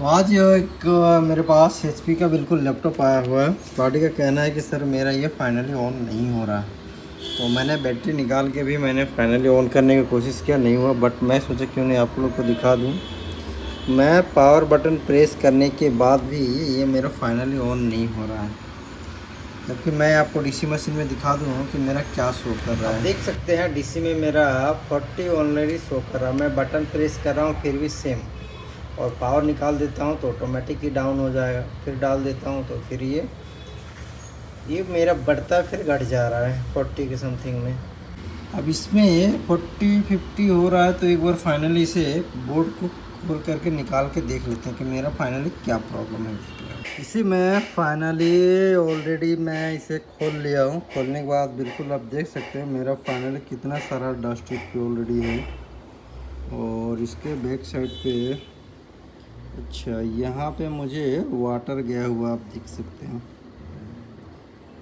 तो आज एक मेरे पास HP का बिल्कुल लैपटॉप आया हुआ है। पार्टी का कहना है कि सर मेरा ये फाइनली ऑन नहीं हो रहा है। तो मैंने बैटरी निकाल के भी मैंने फाइनली ऑन करने की कोशिश किया, नहीं हुआ। बट मैं सोचा क्यों नहीं आप लोग को दिखा दूँ। मैं पावर बटन प्रेस करने के बाद भी ये मेरा फाइनली ऑन नहीं हो रहा है। जबकि मैं आपको DC मशीन में दिखा दूँ कि मेरा क्या शो कर रहा है। आप देख सकते हैं DC में मेरा 40 ऑलरेडी शो कर रहा है। मैं बटन प्रेस कर रहा हूँ फिर भी सेम। और पावर निकाल देता हूँ तो ऑटोमेटिक ही डाउन हो जाएगा। फिर डाल देता हूँ तो फिर ये मेरा बढ़ता फिर घट जा रहा है 40 के समथिंग में। अब इसमें 40-50 हो रहा है तो एक बार फाइनली इसे बोर्ड को खोल करके निकाल के देख लेते हैं कि मेरा फाइनली क्या प्रॉब्लम है इसके। इसे मैं फाइनली ऑलरेडी मैं इसे खोल लिया हूँ। खोलने के बाद बिल्कुल आप देख सकते हैं मेरा फाइनली कितना सारा डस्ट इस पे ऑलरेडी है। और इसके बैक साइड पे अच्छा यहाँ पे मुझे वाटर गया हुआ आप देख सकते हैं।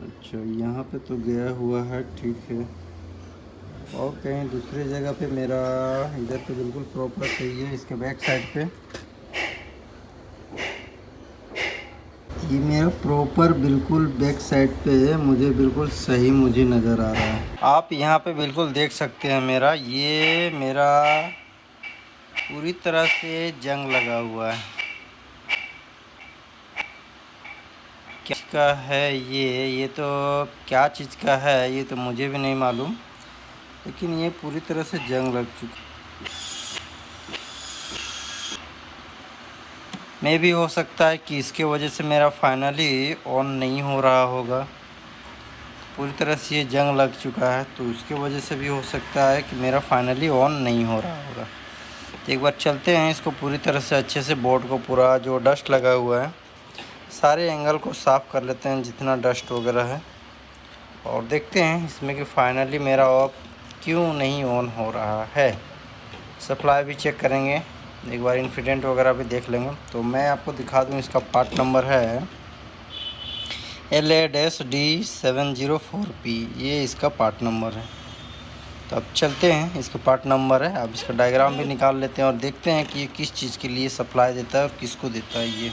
अच्छा यहाँ पे तो गया हुआ है, ठीक है। और कहीं दूसरी जगह पे मेरा इधर पे बिल्कुल प्रॉपर सही है। इसके बैक साइड पे ये मेरा प्रॉपर बिल्कुल बैक साइड पे मुझे बिल्कुल सही मुझे नज़र आ रहा है। आप यहाँ पे बिल्कुल देख सकते हैं मेरा पूरी तरह से जंग लगा हुआ है। क्या का है ये तो क्या चीज़ का है ये तो मुझे भी नहीं मालूम, लेकिन ये पूरी तरह से जंग लग चुका। मे भी हो सकता है कि इसके वजह से मेरा फाइनली ऑन नहीं हो रहा होगा। पूरी तरह से ये जंग लग चुका है तो उसके वजह से भी हो सकता है कि मेरा फाइनली ऑन नहीं हो रहा होगा। तो एक बार चलते हैं इसको पूरी तरह से अच्छे से बोर्ड को पूरा जो डस्ट लगा हुआ है सारे एंगल को साफ़ कर लेते हैं जितना डस्ट वगैरह है। और देखते हैं इसमें कि फाइनली मेरा ऑफ क्यों नहीं ऑन हो रहा है। सप्लाई भी चेक करेंगे, एक बार इंफिडेंट वगैरह भी देख लेंगे। तो मैं आपको दिखा दूं, इसका पार्ट नंबर है LAD704P, ये इसका पार्ट नंबर है। तो अब चलते हैं, इसका पार्ट नंबर है। अब इसका डायग्राम भी निकाल लेते हैं और देखते हैं कि ये किस चीज़ के लिए सप्लाई देता है और किसको देता है ये।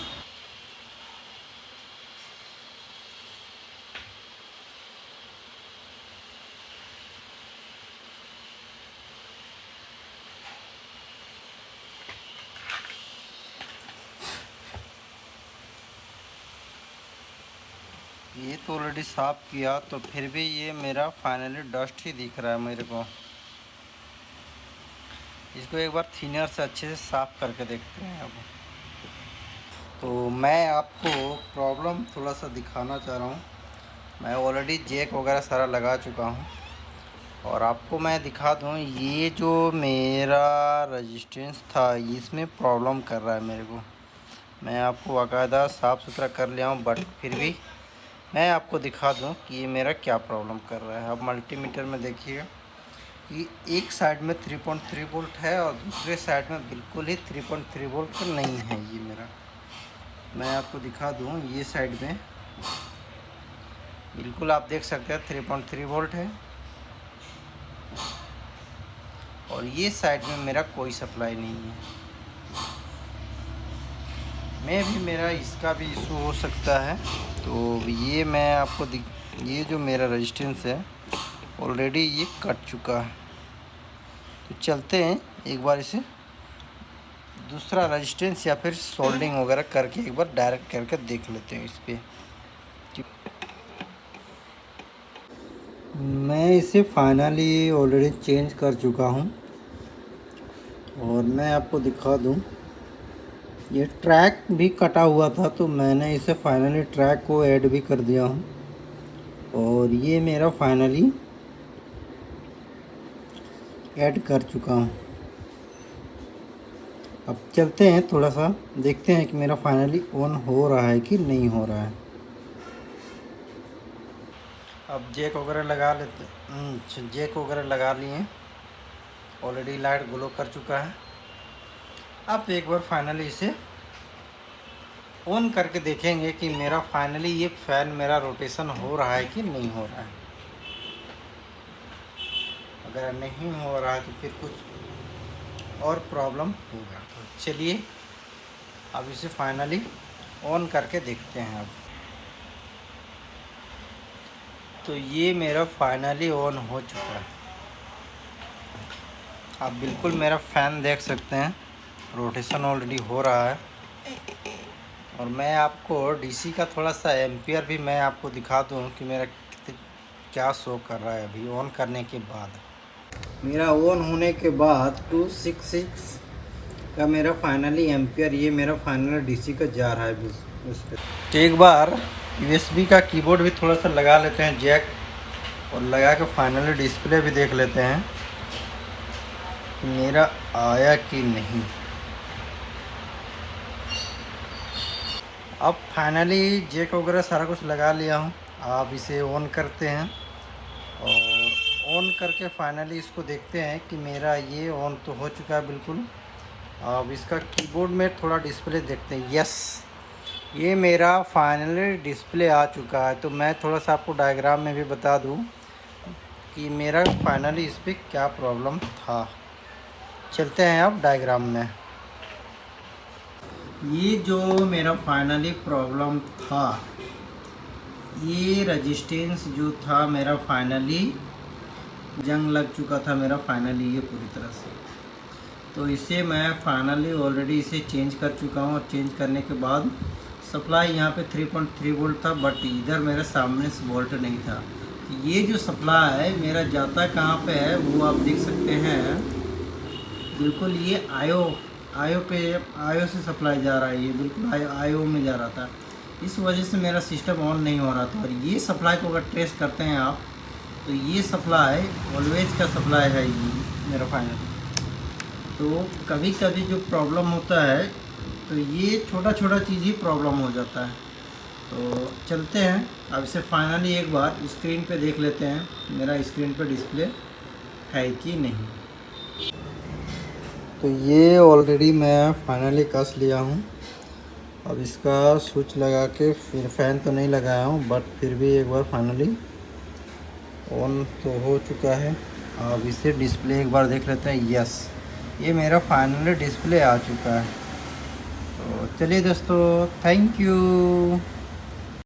ये तो ऑलरेडी साफ़ किया तो फिर भी ये मेरा फाइनली डस्ट ही दिख रहा है मेरे को। इसको एक बार थिनर से अच्छे से साफ़ करके देखते हैं। अब तो मैं आपको प्रॉब्लम थोड़ा सा दिखाना चाह रहा हूँ। मैं ऑलरेडी जैक वगैरह सारा लगा चुका हूँ और आपको मैं दिखा दूँ ये जो मेरा रेजिस्टेंस था इसमें प्रॉब्लम कर रहा है मेरे को। मैं आपको बाकायदा साफ़ सुथरा कर लिया हूँ, बट फिर भी मैं आपको दिखा दूँ कि ये मेरा क्या प्रॉब्लम कर रहा है। अब मल्टीमीटर में देखिएगा कि एक साइड में 3.3 वोल्ट है और दूसरे साइड में बिल्कुल ही 3.3 वोल्ट नहीं है ये मेरा। मैं आपको दिखा दूँ, ये साइड में बिल्कुल आप देख सकते हैं 3.3 वोल्ट है और ये साइड में मेरा कोई सप्लाई नहीं है। मैं भी मेरा इसका भी इशू हो सकता है। तो ये मैं आपको ये जो मेरा रेजिस्टेंस है ऑलरेडी ये कट चुका है। तो चलते हैं एक बार इसे दूसरा रेजिस्टेंस या फिर सोल्डिंग वगैरह करके एक बार डायरेक्ट करके देख लेते हैं इस पर। मैं इसे फाइनली ऑलरेडी चेंज कर चुका हूँ और मैं आपको दिखा दूँ ये ट्रैक भी कटा हुआ था तो मैंने इसे फाइनली ट्रैक को ऐड भी कर दिया हूँ और ये मेरा फाइनली ऐड कर चुका हूँ। अब चलते हैं थोड़ा सा देखते हैं कि मेरा फाइनली ऑन हो रहा है कि नहीं हो रहा है। अब जैक वगैरह लगा लेते, जैक वगैरह लगा लिए, ऑलरेडी लाइट ग्लो कर चुका है। अब एक बार फाइनली इसे ऑन करके देखेंगे कि मेरा फाइनली ये फ़ैन मेरा रोटेशन हो रहा है कि नहीं हो रहा है। अगर नहीं हो रहा है तो फिर कुछ और प्रॉब्लम होगा। तो चलिए अब इसे फाइनली ऑन करके देखते हैं। अब तो ये मेरा फाइनली ऑन हो चुका है। आप बिल्कुल मेरा फ़ैन देख सकते हैं, रोटेशन ऑलरेडी हो रहा है। और मैं आपको डीसी का थोड़ा सा एम्पियर भी मैं आपको दिखा दूं कि मेरा क्या शो कर रहा है अभी ऑन करने के बाद। मेरा ऑन होने के बाद 266 का मेरा फाइनली एम्पियर, ये मेरा फाइनल डीसी का जा रहा है उस पर। तो एक बार यूएसबी का कीबोर्ड भी थोड़ा सा लगा लेते हैं जैक, और लगा के फाइनली डिस्प्ले भी देख लेते हैं कि मेरा आया कि नहीं। अब फाइनली जैक वगैरह सारा कुछ लगा लिया हूँ। आप इसे ऑन करते हैं और ऑन करके फाइनली इसको देखते हैं कि मेरा ये ऑन तो हो चुका है बिल्कुल। अब इसका कीबोर्ड में थोड़ा डिस्प्ले देखते हैं। यस, ये मेरा फाइनली डिस्प्ले आ चुका है। तो मैं थोड़ा सा आपको डायग्राम में भी बता दूं कि मेरा फाइनली इस पर क्या प्रॉब्लम था। चलते हैं अब डायग्राम में। ये जो मेरा फाइनली प्रॉब्लम था, ये रेजिस्टेंस जो था मेरा फाइनली जंग लग चुका था मेरा फाइनली ये पूरी तरह से। तो इसे मैं फाइनली ऑलरेडी इसे चेंज कर चुका हूँ। और चेंज करने के बाद सप्लाई यहाँ पे 3.3 वोल्ट था, बट इधर मेरे सामने वोल्ट नहीं था। ये जो सप्लाई है मेरा जाता कहाँ पे है वो आप देख सकते हैं। बिल्कुल ये आयो से सप्लाई जा रहा है। ये बिल्कुल आयो में जा रहा था, इस वजह से मेरा सिस्टम ऑन नहीं हो रहा था। और ये सप्लाई को अगर ट्रेस करते हैं आप, तो ये सप्लाई ऑलवेज का सप्लाई है ये मेरा फाइनल। तो कभी कभी जो प्रॉब्लम होता है, तो ये छोटा छोटा चीज़ ही प्रॉब्लम हो जाता है। तो चलते हैं अब इसे फाइनली एक बार स्क्रीन पे देख लेते हैं मेरा स्क्रीन पे डिस्प्ले है कि नहीं। तो ये ऑलरेडी मैं फाइनली कस लिया हूँ। अब इसका स्विच लगा के, फिर फ़ैन तो नहीं लगाया हूँ, बट फिर भी एक बार फाइनली ऑन तो हो चुका है। अब इसे डिस्प्ले एक बार देख लेते हैं। यस, ये मेरा फाइनली डिस्प्ले आ चुका है। तो चलिए दोस्तों, थैंक यू।